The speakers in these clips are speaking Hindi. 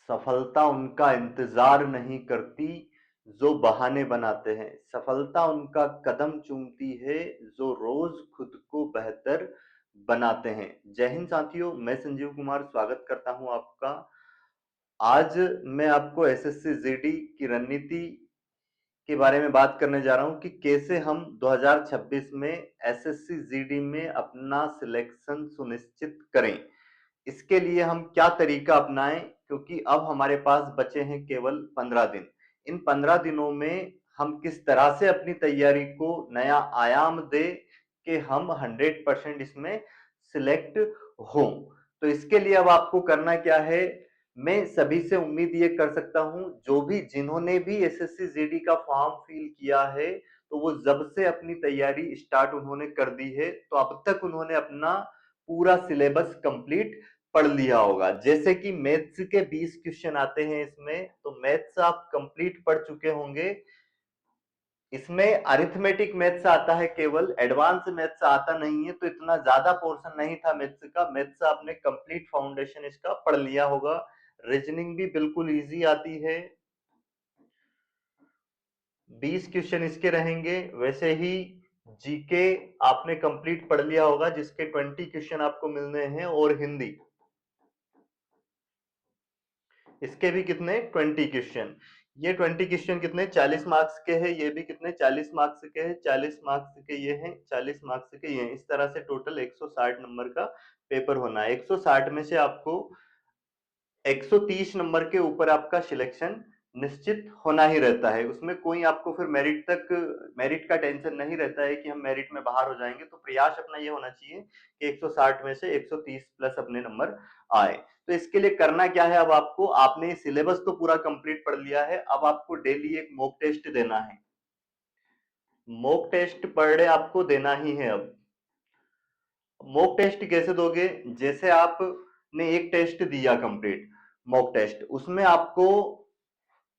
सफलता उनका इंतजार नहीं करती जो बहाने बनाते हैं। सफलता उनका कदम चूमती है जो रोज खुद को बेहतर बनाते हैं। जय हिंद साथियों, मैं संजीव कुमार स्वागत करता हूं आपका। आज मैं आपको एसएससी जीडी की रणनीति के बारे में बात करने जा रहा हूं कि कैसे हम 2026 में एसएससी जीडी में अपना सिलेक्शन सुनिश्चित करें। इसके लिए हम क्या तरीका अपनाएं, क्योंकि अब हमारे पास बचे हैं केवल 15 दिन। इन 15 दिनों में हम किस तरह से अपनी तैयारी को नया आयाम दे कि हम 100% इसमें सिलेक्ट हो। तो इसके लिए अब आपको करना क्या है, मैं सभी से उम्मीद ये कर सकता हूं, जो भी जिन्होंने भी एसएससी जीडी का फॉर्म फिल किया है, तो वो जब से अपनी तैयारी स्टार्ट उन्होंने कर दी है, तो अब तक उन्होंने अपना पूरा सिलेबस कंप्लीट पढ़ लिया होगा। जैसे कि मैथ्स के 20 क्वेश्चन आते हैं इसमें, तो मैथ्स आप कंप्लीट पढ़ चुके होंगे। इसमें अरिथमेटिक मैथ्स आता है, केवल एडवांस मैथ्स आता नहीं है, तो इतना ज्यादा पोर्शन नहीं था मैथ्स का। मैथ्स आपने कंप्लीट फाउंडेशन इसका पढ़ लिया होगा। रीजनिंग भी बिल्कुल इजी आती है। 20 क्वेश्चन इसके रहेंगे। वैसे ही जीके आपने कंप्लीट पढ़ लिया होगा, जिसके 20 क्वेश्चन आपको मिलने हैं। और हिंदी, इसके भी कितने 20 क्वेश्चन। ये 20 क्वेश्चन कितने 40 मार्क्स के हैं, ये भी कितने 40 मार्क्स के हैं, 40 मार्क्स के ये हैं, 40 मार्क्स के ये हैं। इस तरह से टोटल 160 नंबर का पेपर होना है। 160 में से आपको 130 नंबर के ऊपर आपका सिलेक्शन निश्चित होना ही रहता है। उसमें कोई आपको फिर मेरिट का टेंशन नहीं रहता है कि हम मेरिट में बाहर हो जाएंगे। तो प्रयास अपना ये होना चाहिए कि 160 में से 130 प्लस अपने नंबर आए। तो इसके लिए करना क्या है, अब आपको, आपने सिलेबस तो पूरा कंप्लीट पढ़ लिया है, अब आपको डेली एक मॉक टेस्ट देना है। मॉक टेस्ट पर डे आपको देना ही है। अब मॉक टेस्ट कैसे दोगे, जैसे आपने एक टेस्ट दिया कंप्लीट मॉक टेस्ट, उसमें आपको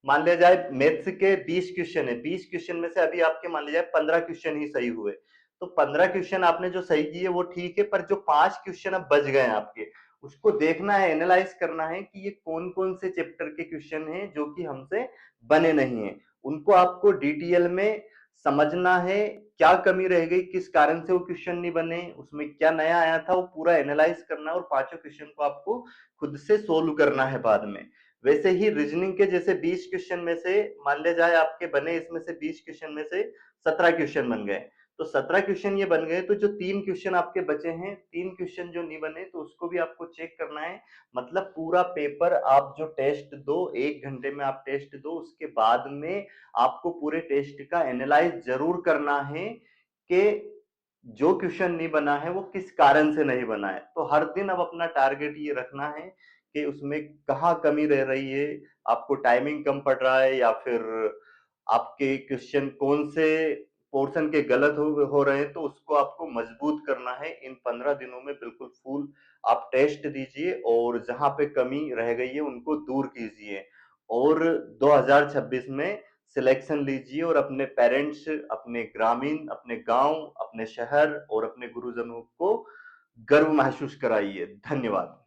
मान लिया जाए मैथ्स के 20 क्वेश्चन है, 20 क्वेश्चन में से अभी आपके मान लिया जाए 15 क्वेश्चन ही सही हुए। तो 15 क्वेश्चन आपने जो सही किए वो ठीक है, पर जो 5 क्वेश्चन अब बच गए हैं आपके, उसको देखना है, एनालाइज करना है कि ये कौन कौन से चैप्टर के क्वेश्चन हैं जो कि हमसे बने नहीं है। उनको आपको डिटेल में समझना है, क्या कमी रह गई, किस कारण से वो क्वेश्चन नहीं बने, उसमें क्या नया आया था, वो पूरा एनालाइज करना है। और पांचों क्वेश्चन को आपको खुद से सोल्व करना है बाद में। वैसे ही रीजनिंग के जैसे 20 क्वेश्चन में से मान लिया जाए आपके बने, इसमें से 20 क्वेश्चन में से 17 क्वेश्चन बन गए, तो 17 क्वेश्चन ये बन गए, तो जो 3 क्वेश्चन आपके बचे हैं, 3 क्वेश्चन जो नहीं बने, तो उसको भी आपको चेक करना है। मतलब पूरा पेपर आप जो टेस्ट दो, 1 घंटे में आप टेस्ट दो, उसके बाद में आपको पूरे टेस्ट का एनालाइज जरूर करना है कि जो क्वेश्चन नहीं बना है वो किस कारण से नहीं बना है। तो हर दिन अब अपना टारगेट ये रखना है कि उसमें कहाँ कमी रह रही है, आपको टाइमिंग कम पड़ रहा है, या फिर आपके क्वेश्चन कौन से पोर्शन के गलत हो रहे हैं, तो उसको आपको मजबूत करना है। इन 15 दिनों में बिल्कुल फुल आप टेस्ट दीजिए और जहां पे कमी रह गई है उनको दूर कीजिए, और 2026 में सिलेक्शन लीजिए और अपने पेरेंट्स, अपने ग्रामीण, अपने गांव, अपने शहर और अपने गुरुजनों को गर्व महसूस कराइए। धन्यवाद।